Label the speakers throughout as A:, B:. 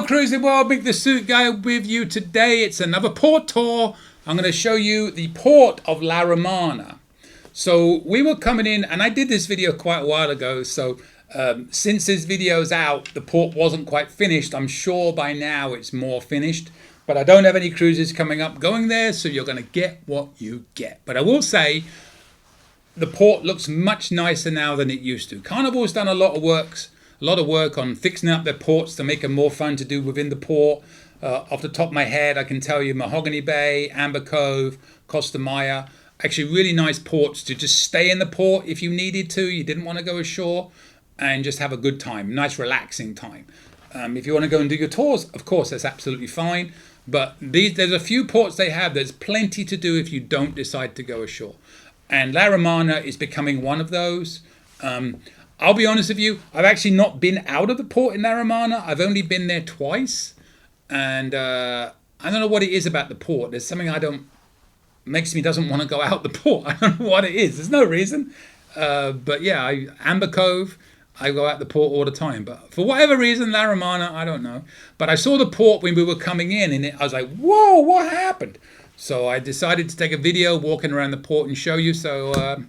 A: Hello Cruising World, Mick the Suit Guy with you today. It's another port tour. I'm going to show you the port of La Romana. So we were coming in, and I did this video quite a while ago, so since this video's out, the port wasn't quite finished. I'm sure by now it's more finished, but I don't have any cruises coming up going there, so you're going to get what you get. But I will say the port looks much nicer now than it used to. Carnival's done a lot of work on fixing up their ports to make them more fun to do within the port. Off the top of my head, I can tell you Mahogany Bay, Amber Cove, Costa Maya, actually really nice ports to just stay in the port if you needed to. You didn't want to go ashore and just have a good time, nice relaxing time. If you want to go and do your tours, of course, that's absolutely fine. But there's a few ports they have. There's plenty to do if you don't decide to go ashore. And La Romana is becoming one of those. I'll be honest with you, I've actually not been out of the port in La Romana. I've only been there twice. And I don't know what it is about the port. There's something makes me doesn't want to go out the port. I don't know what it is. There's no reason. But yeah, Amber Cove, I go out the port all the time. But for whatever reason, La Romana, I don't know. But I saw the port when we were coming in, and I was like, whoa, what happened? So I decided to take a video walking around the port and show you. So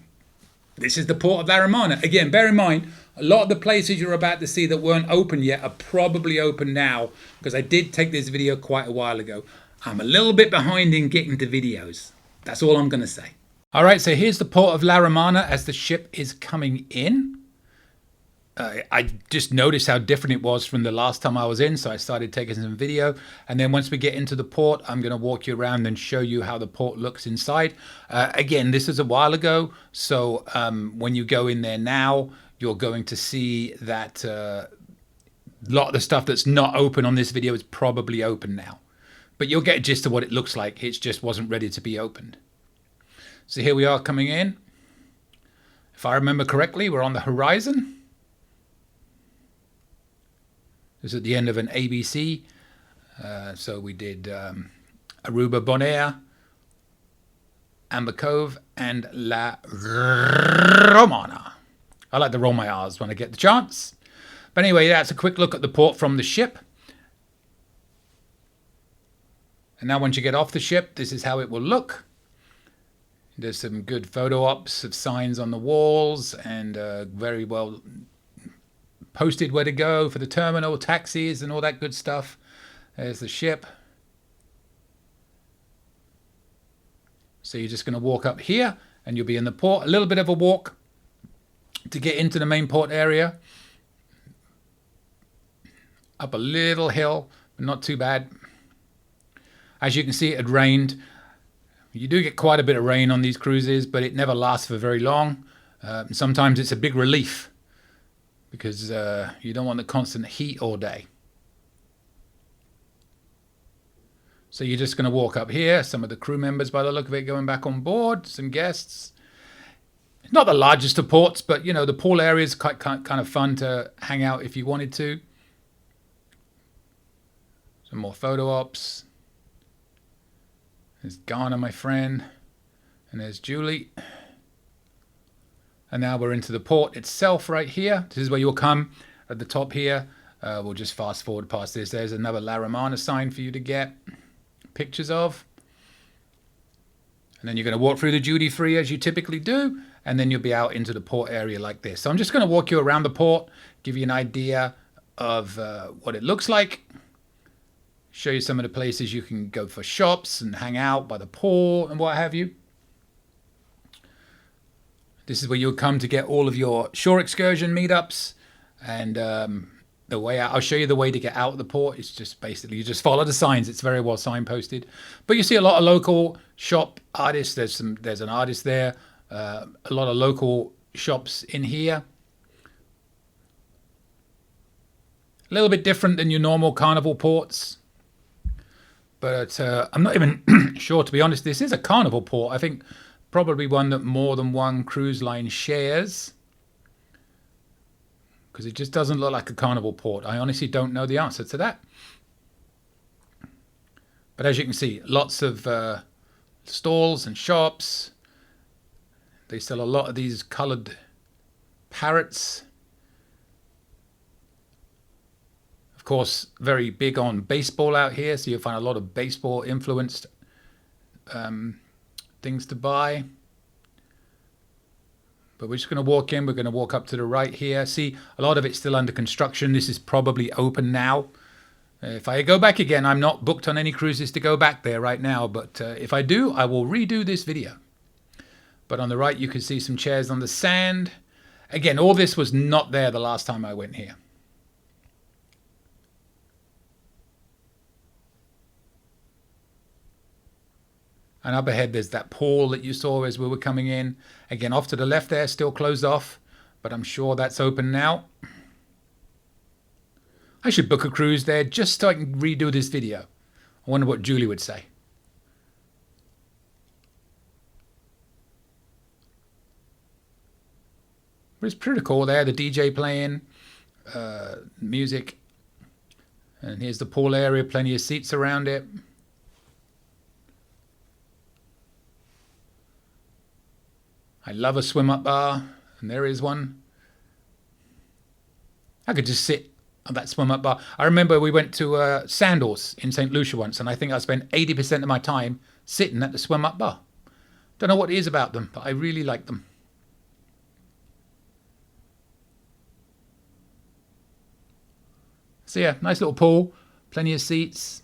A: this is the port of La Romana. Again, bear in mind, a lot of the places you're about to see that weren't open yet are probably open now, because I did take this video quite a while ago. I'm a little bit behind in getting to videos. That's all I'm going to say. All right, so here's the port of La Romana as the ship is coming in. I just noticed how different it was from the last time I was in, so I started taking some video. And then once we get into the port, I'm going to walk you around and show you how the port looks inside. Again, this is a while ago, so when you go in there now, you're going to see that a lot of the stuff that's not open on this video is probably open now. But you'll get a gist of what it looks like. It just wasn't ready to be opened. So here we are coming in. If I remember correctly, we're on the horizon. This is at the end of an ABC. So we did Aruba, Bonaire, Amber Cove, and La Romana. I like to roll my R's when I get the chance. But anyway, that's a quick look at the port from the ship. And now once you get off the ship, this is how it will look. There's some good photo ops of signs on the walls, and very well posted where to go for the terminal, taxis, and all that good stuff. There's the ship. So you're just going to walk up here, and you'll be in the port. A little bit of a walk to get into the main port area. Up a little hill, but not too bad. As you can see, it had rained. You do get quite a bit of rain on these cruises, but it never lasts for very long. Sometimes it's a big relief, because you don't want the constant heat all day. So you're just going to walk up here. Some of the crew members, by the look of it, going back on board. Some guests. Not the largest of ports, but you know, the pool area is quite kind of fun to hang out if you wanted to. Some more photo ops. There's Ghana, my friend, and there's Julie. And now we're into the port itself right here. This is where you'll come at the top here. We'll just fast forward past this. There's another La Romana sign for you to get pictures of. And then you're going to walk through the duty free as you typically do. And then you'll be out into the port area like this. So I'm just going to walk you around the port, give you an idea of what it looks like. Show you some of the places you can go for shops and hang out by the port and what have you. This is where you'll come to get all of your shore excursion meetups. And the way out, I'll show you the way to get out of the port. It's just basically, you just follow the signs. It's very well signposted. But you see a lot of local shop artists. There's an artist there. A lot of local shops in here. A little bit different than your normal carnival ports. But I'm not even sure, to be honest. This is a carnival port. I think probably one that more than one cruise line shares, because it just doesn't look like a carnival port. I honestly don't know the answer to that. But as you can see, lots of stalls and shops. They sell a lot of these coloured parrots. Of course, very big on baseball out here, so you'll find a lot of baseball influenced things to buy. But we're just going to walk in. We're going to walk up to the right here. See, a lot of it's still under construction. This is probably open now. If I go back again, I'm not booked on any cruises to go back there right now. But if I do, I will redo this video. But on the right, you can see some chairs on the sand. Again, all this was not there the last time I went here. And up ahead, there's that pool that you saw as we were coming in. Again, off to the left there, still closed off, but I'm sure that's open now. I should book a cruise there just so I can redo this video. I wonder what Julie would say. But it's pretty cool there, the DJ playing, music. And here's the pool area, plenty of seats around it. I love a swim-up bar, and there is one. I could just sit on that swim-up bar. I remember we went to Sandals in St. Lucia once, and I think I spent 80% of my time sitting at the swim-up bar. Don't know what it is about them, but I really like them. So yeah, nice little pool, plenty of seats.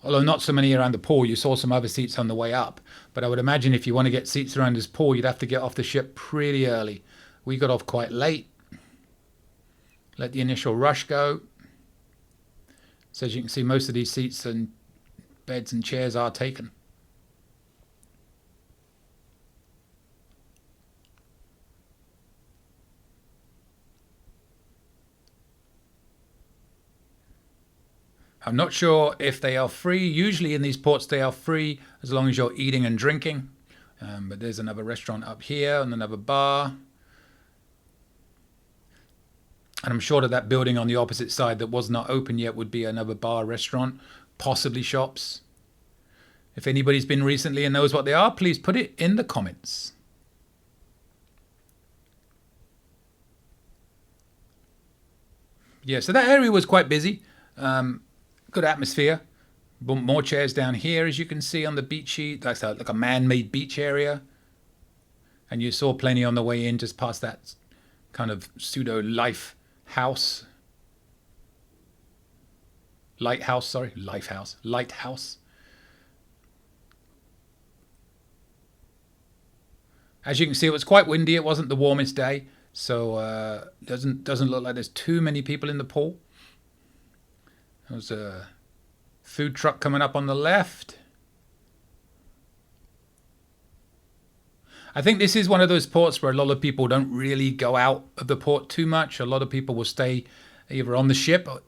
A: Although not so many around the pool, you saw some other seats on the way up. But I would imagine if you want to get seats around this pool, you'd have to get off the ship pretty early. We got off quite late. Let the initial rush go. So as you can see, most of these seats and beds and chairs are taken. I'm not sure if they are free. Usually in these ports they are free as long as you're eating and drinking. But there's another restaurant up here and another bar. And I'm sure that that building on the opposite side that was not open yet would be another bar, restaurant, possibly shops. If anybody's been recently and knows what they are, please put it in the comments. Yeah, so that area was quite busy. Good atmosphere. More chairs down here, as you can see on the beach sheet. That's like a man-made beach area. And you saw plenty on the way in, just past that kind of pseudo lighthouse. As you can see, it was quite windy. It wasn't the warmest day, so doesn't look like there's too many people in the pool. There's a food truck coming up on the left. I think this is one of those ports where a lot of people don't really go out of the port too much. A lot of people will stay either on the ship or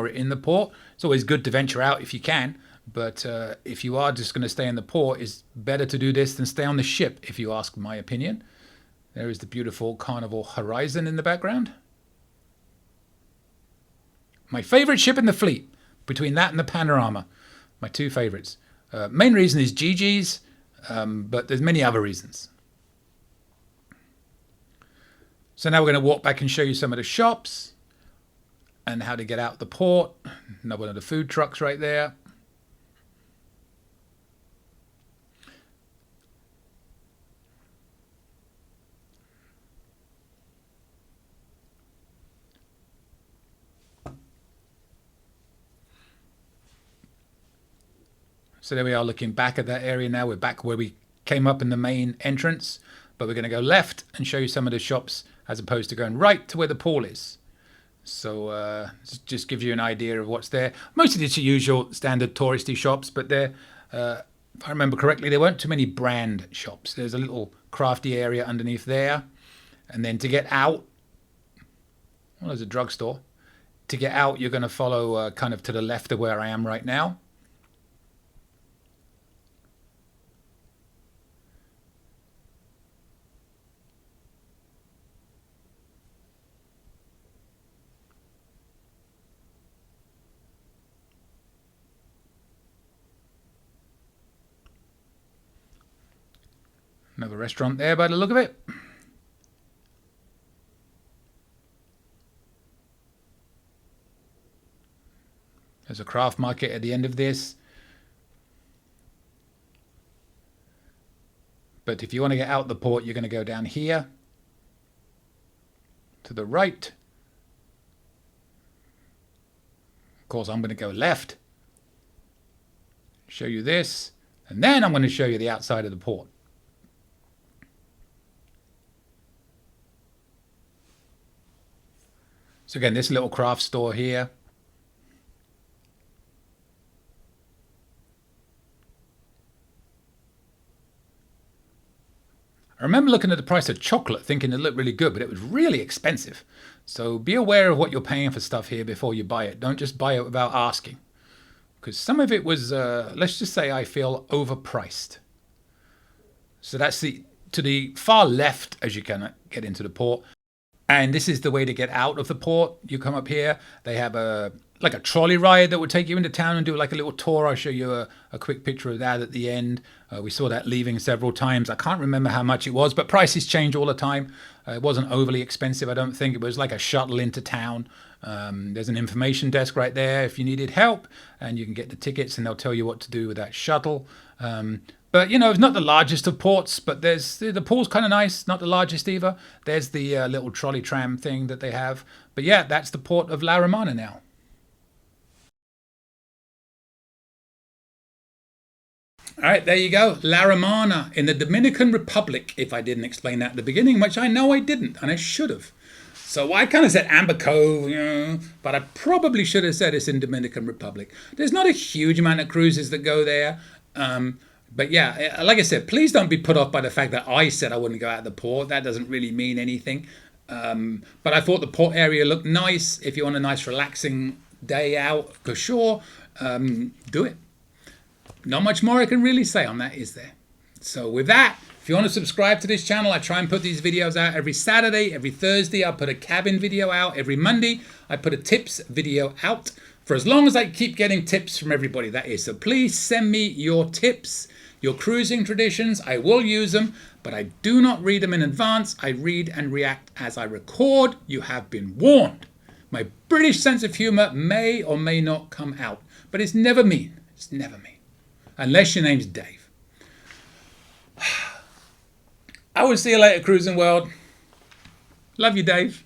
A: in the port. It's always good to venture out if you can, but if you are just going to stay in the port, it's better to do this than stay on the ship, if you ask my opinion. There is the beautiful Carnival Horizon in the background. My favourite ship in the fleet, between that and the Panorama, my two favourites. Main reason is Gigi's, but there's many other reasons. So now we're going to walk back and show you some of the shops and how to get out the port. Another one of the food trucks right there. So there we are looking back at that area now. We're back where we came up in the main entrance, but we're going to go left and show you some of the shops as opposed to going right to where the pool is. So just gives you an idea of what's there. Most of it's your usual standard touristy shops, but there, if I remember correctly, there weren't too many brand shops. There's a little crafty area underneath there. And then to get out, well, there's a drugstore. To get out, you're going to follow kind of to the left of where I am right now. Another restaurant there by the look of it. There's a craft market at the end of this. But if you want to get out the port, you're going to go down here to the right. Of course, I'm going to go left. Show you this. And then I'm going to show you the outside of the port. So again, this little craft store here. I remember looking at the price of chocolate thinking it looked really good, but it was really expensive. So be aware of what you're paying for stuff here before you buy it. Don't just buy it without asking. Because some of it was, let's just say I feel overpriced. So that's to the far left as you can get into the port. And this is the way to get out of the port. You come up here. They have like a trolley ride that will take you into town and do like a little tour. I'll show you a quick picture of that at the end. We saw that leaving several times. I can't remember how much it was, but prices change all the time. It wasn't overly expensive, I don't think. It was like a shuttle into town. There's an information desk right there if you needed help, and you can get the tickets and they'll tell you what to do with that shuttle. But, you know, it's not the largest of ports, but the pool's kind of nice, not the largest either. There's the little trolley tram thing that they have. But yeah, that's the port of La Romana now. All right, there you go. La Romana in the Dominican Republic, if I didn't explain that at the beginning, which I know I didn't, and I should have. So I kind of said Amber Cove, you know, but I probably should have said it's in Dominican Republic. There's not a huge amount of cruises that go there. But yeah, like I said, please don't be put off by the fact that I said I wouldn't go out of the port. That doesn't really mean anything. But I thought the port area looked nice. If you want a nice relaxing day out, for sure, do it. Not much more I can really say on that, is there? So with that, if you want to subscribe to this channel, I try and put these videos out every Saturday, every Thursday. I put a cabin video out every Monday. I put a tips video out for as long as I keep getting tips from everybody, that is. So please send me your tips, your cruising traditions. I will use them, but I do not read them in advance. I read and react as I record. You have been warned. My British sense of humor may or may not come out, but it's never mean. It's never mean. Unless your name's Dave. I will see you later, Cruising World. Love you, Dave.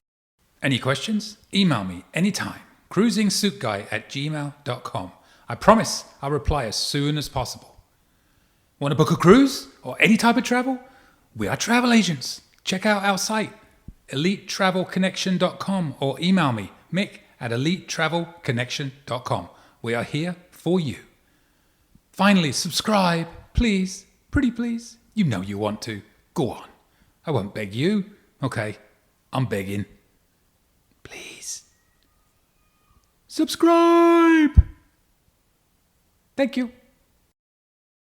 A: Any questions? Email me anytime. cruisingsuitguy@gmail.com. I promise I'll reply as soon as possible. Want to book a cruise or any type of travel? We are travel agents. Check out our site, elitetravelconnection.com, or email me, Mick, at elitetravelconnection.com. We are here for you. Finally, subscribe, please. Pretty please. You know you want to. Go on. I won't beg you. Okay, I'm begging. Please. Subscribe. Thank you.